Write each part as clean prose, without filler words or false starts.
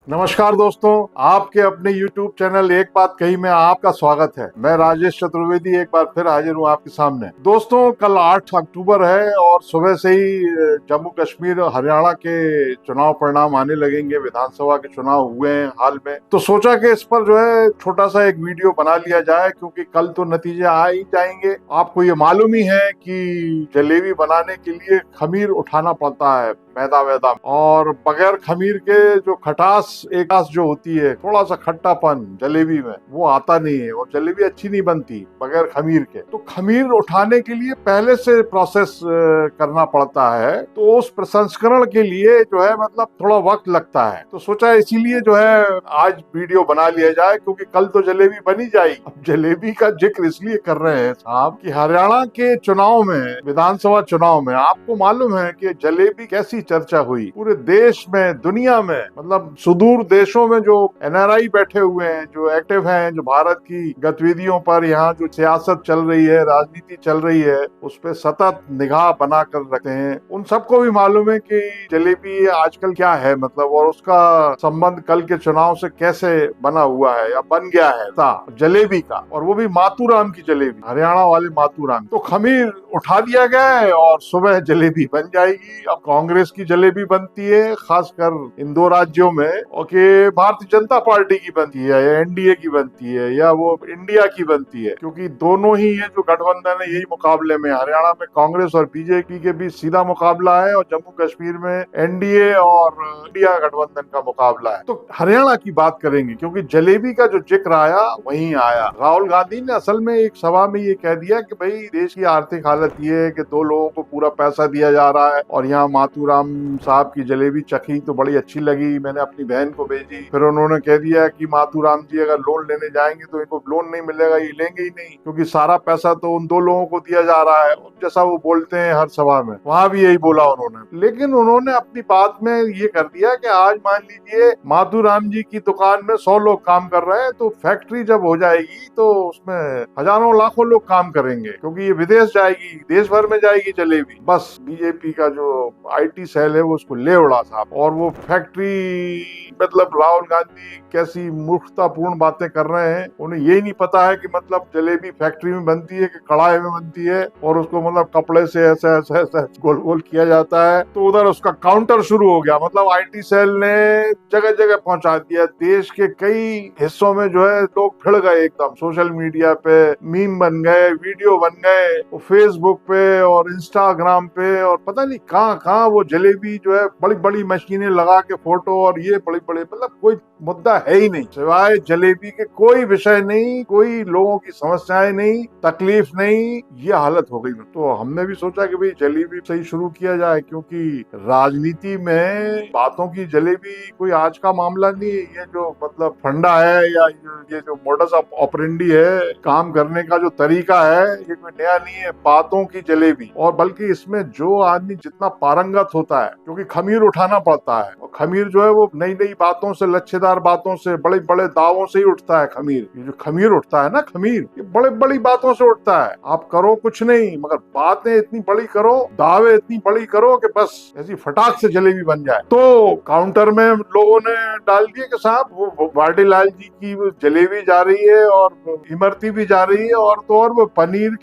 नमस्कार दोस्तों, आपके अपने YouTube चैनल एक बात कही में आपका स्वागत है। मैं राजेश चतुर्वेदी एक बार फिर हाजिर हूँ आपके सामने। दोस्तों, कल 8 अक्टूबर है और सुबह से ही जम्मू कश्मीर और हरियाणा के चुनाव परिणाम आने लगेंगे। विधानसभा के चुनाव हुए हैं हाल में, तो सोचा कि इस पर जो है छोटा सा एक वीडियो बना लिया जाए, क्योंकि कल तो नतीजे आ ही जाएंगे। आपको ये मालूम ही है कि जलेबी बनाने के लिए खमीर उठाना पड़ता है मैदा वैदा, और बगैर खमीर के जो खटास एकास जो होती है, थोड़ा सा खट्टापन जलेबी में, वो आता नहीं है और जलेबी अच्छी नहीं बनती बगैर खमीर के। तो खमीर उठाने के लिए पहले से प्रोसेस करना पड़ता है, तो उस प्रसंस्करण के लिए जो है मतलब थोड़ा वक्त लगता है। तो सोचा इसीलिए जो है आज वीडियो बना लिया जाए, क्योंकि कल तो जलेबी बनी जाएगी। अब जलेबी का जिक्र इसलिए कर रहे हैं साहब कि हरियाणा के चुनाव में, विधानसभा चुनाव में, आपको मालूम है कि जलेबी कैसी चर्चा हुई पूरे देश में, दुनिया में, मतलब सुदूर देशों में जो एनआरआई बैठे हुए हैं, जो एक्टिव हैं, जो भारत की गतिविधियों पर, यहाँ जो सियासत चल रही है, राजनीति चल रही है, उस पर सतत निगाह बना कर रखते हैं। उन सबको भी मालूम है कि जलेबी आजकल क्या है, मतलब, और उसका संबंध कल के चुनाव से कैसे बना हुआ है या बन गया है जलेबी का, और वो भी मातूराम की जलेबी, हरियाणा वाले मातूराम। तो खमीर उठा दिया गया है और सुबह जलेबी बन जाएगी। अब कांग्रेस की जलेबी बनती है खासकर इन दो राज्यों में, और के भारतीय जनता पार्टी की बनती है, या एनडीए की बनती है, या वो इंडिया की बनती है, क्योंकि दोनों ही ये जो गठबंधन है यही मुकाबले में, हरियाणा में कांग्रेस और बीजेपी के बीच सीधा मुकाबला है, और जम्मू कश्मीर में एनडीए और इंडिया गठबंधन का मुकाबला है। तो हरियाणा की बात करेंगे, क्योंकि जलेबी का जो जिक्र आया वहीं आया। राहुल गांधी ने असल में एक सभा में ये कह दिया कि भाई देश की आर्थिक हालत ये है कि दो लोगों को पूरा पैसा दिया जा रहा है, और यहाँ मातूराम साहब की जलेबी चखी तो बड़ी अच्छी लगी, मैंने अपनी बहन को भेजी। फिर उन्होंने कह दिया कि मातूराम जी अगर लोन लेने जाएंगे तो इनको लोन नहीं मिलेगा, ये लेंगे ही नहीं, क्योंकि सारा पैसा तो उन दो लोगों को दिया जा रहा है, जैसा वो बोलते हैं हर सभा में। वहां भी यही बोला उन्होंने, लेकिन उन्होंने अपनी बात में ये कर दिया कि आज मान लीजिए मातूराम जी की दुकान में 100 लोग काम कर रहे हैं, तो फैक्ट्री जब हो जाएगी तो उसमें हजारों लाखों लोग काम करेंगे, क्योंकि ये विदेश जाएगी, देश भर में जाएगी जलेबी। बस बीजेपी का जो आईटी सेल है वो उसको ले उड़ा साहब, और वो फैक्ट्री, मतलब राहुल गांधी कैसी मूर्खतापूर्ण बातें कर रहे हैं। उन्हें यही नहीं पता है कि मतलब जलेबी फैक्ट्री में बनती है कि कढ़ाई में बनती है, और उसको मतलब कपड़े से ऐसे ऐसे ऐसे गोल गोल किया जाता है। तो उधर उसका काउंटर शुरू हो गया, मतलब आईटी सेल ने जगह जगह पहुंचा दिया। देश के कई हिस्सों में जो है लोग भिड़ गए एकदम, सोशल मीडिया पे मीम बन गए, वीडियो बन गए, फेसबुक पे और इंस्टाग्राम पे, और पता नहीं कहाँ कहाँ वो जलेबी जो है बड़ी बड़ी मशीनें लगा के फोटो, और ये बड़ी बड़े, मतलब कोई मुद्दा है ही नहीं सिवाय जलेबी के, कोई विषय नहीं, कोई लोगों की समस्याएं नहीं, तकलीफ नहीं, ये हालत हो गई। तो हमने भी सोचा कि भाई जलेबी से ही शुरू किया जाए, क्योंकि राजनीति में बातों की जलेबी कोई आज का मामला नहीं है। ये जो मतलब फंडा है, या ये जो मोडस ऑपरेंडी है, काम करने का जो तरीका है, ये कोई नया नहीं है, बातों की जलेबी। और बल्कि इसमें जो आदमी जितना पारंगत होता है, क्योंकि खमीर उठाना पड़ता है, और खमीर जो है वो नई नई बातों से, लच्छेदार बातों से, बड़े बड़े दावों से ही उठता है खमीर। ये जो खमीर उठता है ना, खमीर, ये बड़े बड़ी बातों से उठता है। आप करो कुछ नहीं, मगर बातें इतनी बड़ी करो, दावे इतनी बड़ी करो कि बस ऐसी फटाक से जलेबी बन जाए। तो काउंटर में लोगों ने डाल दिए कि साहब वो वाडीलाल जी की जलेबी जा रही है, और इमरती भी जा रही है, और तो और वो पनीर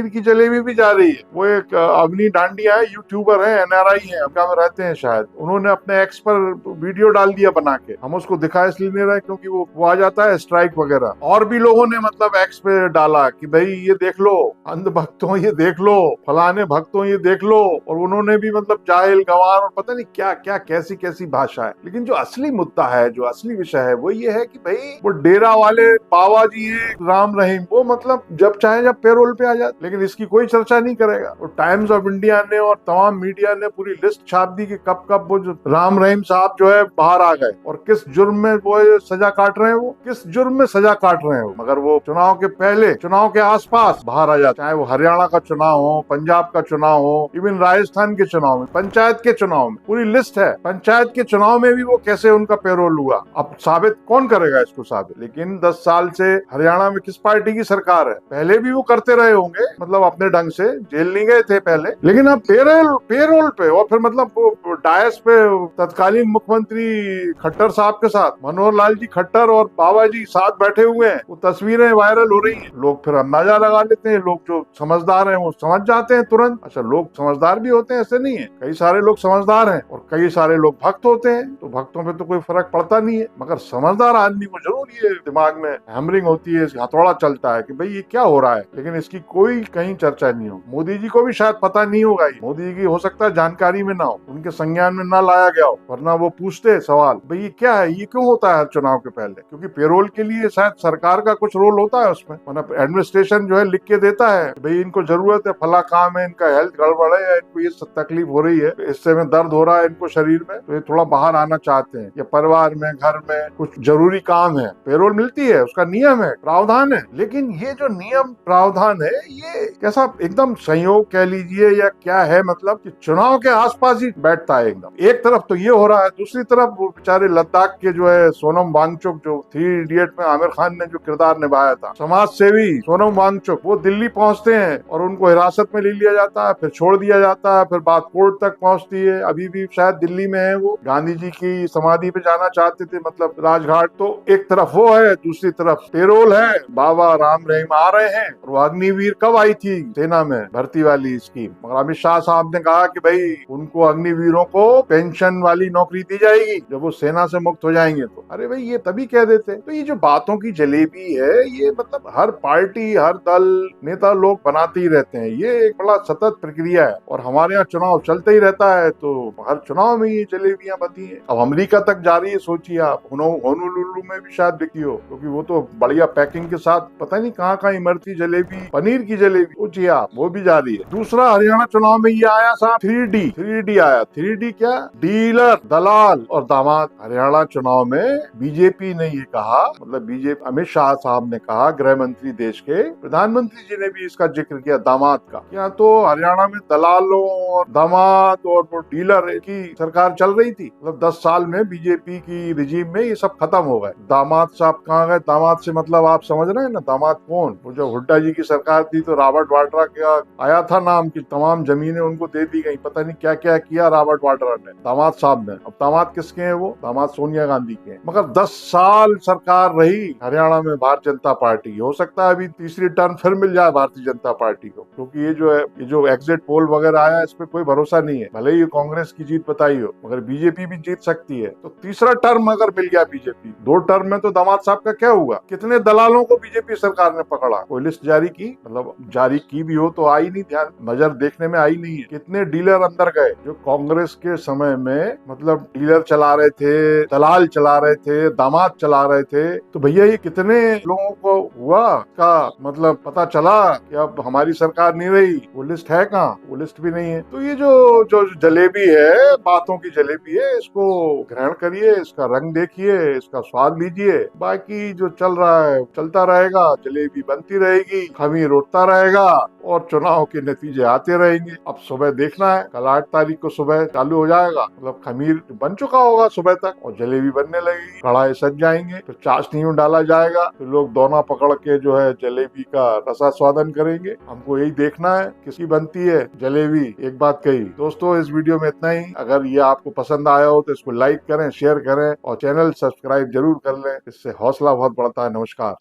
की जलेबी भी जा रही है। वो एक अवनी डांडिया है, यूट्यूबर है, एनआरआई है, अमेरिका में रहते हैं शायद, उन्होंने अपने एक्स पर वीडियो डाल दिया बना के। हम उसको दिखा इसलिए नहीं रहे क्योंकि वो आ जाता है स्ट्राइक वगैरह। और भी लोगों ने मतलब एक्स पे डाला कि भाई ये देख लो, अंध भक्तों ये देख लो, फलाने भक्तों ये देख लो, और उन्होंने भी मतलब जाहिल, गंवार, और पता नहीं क्या क्या कैसी कैसी भाषा है। लेकिन जो असली मुद्दा है, जो असली विषय है, वो ये है कि भाई वो डेरा वाले बाबा जी है राम रहीम, वो मतलब जब चाहे जब पेरोल पे आ जाते, लेकिन इसकी कोई चर्चा नहीं करेगा। तो टाइम्स ऑफ इंडिया ने और तमाम मीडिया ने पूरी लिस्ट छाप दी कि कब कब वो जो राम रहीम साहब जो है बाहर आ गए, और किस जुर्म में वो सजा काट रहे हैं, वो किस जुर्म में सजा काट रहे हैं। मगर वो चुनाव के पहले, चुनाव के आसपास बाहर आ जाते, चाहे वो हरियाणा का चुनाव हो, पंजाब का चुनाव हो, इवन राजस्थान के चुनाव में, पंचायत के चुनाव में, पूरी लिस्ट है। पंचायत के चुनाव में भी वो कैसे उनका पेरोल हुआ। अब साबित कौन करेगा इसको साबित? लेकिन 10 साल से हरियाणा में किस पार्टी की सरकार है? पहले भी वो करते रहे होंगे, मतलब अपने ढंग से, जेल नहीं गए थे पहले, लेकिन अब पेरोल पे, और फिर मतलब वो डायस पे तत्कालीन मुख्यमंत्री जी खट्टर साहब के साथ, मनोहर लाल जी खट्टर और बाबा जी साथ बैठे हुए हैं, वो तस्वीरें वायरल हो रही हैं। लोग फिर अंदाजा लगा लेते हैं, लोग जो समझदार हैं वो समझ जाते हैं तुरंत। अच्छा, लोग समझदार भी होते हैं, ऐसे नहीं है, कई सारे लोग समझदार हैं और कई सारे लोग भक्त होते हैं, तो भक्तों पे तो कोई फर्क पड़ता नहीं है, मगर समझदार आदमी को जरूर ये दिमाग में हैमरिंग होती है, हथौड़ा चलता है कि भाई ये क्या हो रहा है, लेकिन इसकी कोई कहीं चर्चा नहीं हो। मोदी जी को भी शायद पता नहीं होगा, मोदी जी की हो सकता है जानकारी में ना हो, उनके संज्ञान में ना लाया गया हो, वरना वो पूछते सवाल, भाई ये क्या है, ये क्यों होता है चुनाव के पहले, क्योंकि पेरोल के लिए शायद सरकार का कुछ रोल होता है उसमें, मतलब एडमिनिस्ट्रेशन जो है लिख के देता है भाई इनको जरूरत है, फला काम है, इनका हेल्थ गड़बड़ है, या इनको ये तकलीफ हो रही है, इससे में दर्द हो रहा है इनको शरीर में, तो ये थोड़ा बाहर आना चाहते हैं, या परिवार में घर में कुछ जरूरी काम है, पेरोल मिलती है, उसका नियम है, प्रावधान है। लेकिन ये जो नियम प्रावधान है ये कैसा एकदम संयोग कह लीजिए या क्या है, मतलब कि चुनाव के आसपास ही बैठता है एकदम। एक तरफ तो ये हो रहा है, दूसरी तरफ वो बेचारे लद्दाख के जो है सोनम वांगचुक, जो 3 इडियट में आमिर खान ने जो किरदार निभाया था, समाज सेवी सोनम वांगचुक, वो दिल्ली पहुंचते हैं और उनको हिरासत में ले लिया जाता है, फिर छोड़ दिया जाता है, फिर बात कोर्ट तक पहुंचती है, अभी भी शायद दिल्ली में है वो, गांधी जी की समाधि पे जाना चाहते थे, मतलब राजघाट। तो एक तरफ वो है, दूसरी तरफ पेरोल है, बाबा राम रहीम आ रहे हैं। और वो अग्निवीर कब आई थी सेना में भर्ती वाली स्कीम, मगर अमित शाह साहब ने कहा कि भाई उनको अग्निवीरों को पेंशन वाली नौकरी दी जाएगी जब वो सेना से मुक्त हो जाएंगे। तो अरे भाई ये तभी कह देते। तो ये जो बातों की जलेबी है, ये मतलब हर पार्टी, हर दल, नेता लोग बनाते ही रहते हैं, ये एक बड़ा सतत प्रक्रिया है, और हमारे यहाँ चुनाव चलते ही रहता है, तो हर चुनाव में ये जलेबियां बनती हैं। अब अमेरिका तक जा रही है, सोचिए आप, होनोलुलु में भी शायद बिकी हो, क्योंकि वो तो बढ़िया पैकिंग के साथ पता नहीं कहाँ कहाँ इमरती जलेबी, पनीर की जलेबी, सोचिए आप, वो भी जा रही है। दूसरा हरियाणा चुनाव में ये आया साहब 3D आया। 3D क्या? डीलर, दलाल और दामाद। हरियाणा चुनाव में बीजेपी ने ये कहा, मतलब बीजेपी, अमित शाह साहब ने कहा, गृह मंत्री देश के, प्रधानमंत्री जी ने भी इसका जिक्र किया दामाद का, क्या तो हरियाणा में दलालों और दामाद और वो डीलर की सरकार चल रही थी, मतलब 10 साल में बीजेपी की रिजीम में ये सब खत्म हो गए। दामाद साहब कहाँ गए? दामाद से मतलब आप समझ रहे हैं ना, दामाद कौन? वो जब हुड्डा जी की सरकार थी तो रॉबर्ट वाड्रा का आया था नाम की तमाम जमीनें उनको दे दी गई, पता नहीं क्या क्या किया रॉबर्ट वाड्रा ने, दामाद साहब ने। अब दामाद किसके हैं? वो दामाद सोनिया गांधी के हैं। मगर 10 साल सरकार रही हरियाणा में भारतीय जनता पार्टी, हो सकता है अभी तीसरी टर्म फिर मिल जाए भारतीय जनता पार्टी को, क्योंकि ये जो है, ये जो एग्जिट पोल वगैरह आया, इस पे कोई भरोसा नहीं है, भले ही कांग्रेस की जीत बताई हो, मगर बीजेपी भी जीत सकती है। तो तीसरा टर्म अगर मिल गया बीजेपी, 2 टर्म में, तो दामाद साहब का क्या हुआ? कितने दलालों को बीजेपी सरकार ने पकड़ा? कोई लिस्ट जारी की? मतलब जारी की भी हो तो आई नहीं, ध्यान नजर देखने में आई नहीं है। कितने डीलर अंदर गए जो कांग्रेस के समय में मतलब डीलर चला रहे थे, दलाल चला रहे थे, दामाद चला रहे थे, तो भैया ये कितने लोगों को हुआ का मतलब पता चला कि अब हमारी सरकार नहीं रही। वो लिस्ट है कहाँ? वो लिस्ट भी नहीं है। तो ये जो जो जलेबी है, बातों की जलेबी है, इसको ग्रहण करिए, इसका रंग देखिए, इसका स्वाद लीजिए, बाकी जो चल रहा है चलता रहेगा, जलेबी बनती रहेगी, खमीर उठता रहेगा और चुनाव के नतीजे आते रहेंगे। अब सुबह देखना है, कल 8 तारीख को सुबह चालू हो जाएगा, मतलब खमीर बन चुका होगा सुबह तक और जलेबी बनने लगेगी, कढ़ाई सज जाएंगे, तो चाशनी में डाला जाएगा, तो लोग दोना पकड़ के जो है जलेबी का रसा स्वादन करेंगे। हमको यही देखना है किसकी बनती है जलेबी। एक बात कही दोस्तों, इस वीडियो में इतना ही। अगर ये आपको पसंद आया हो तो इसको लाइक करें, शेयर करें और चैनल सब्सक्राइब जरूर कर लें, इससे हौसला बहुत बढ़ता है। नमस्कार।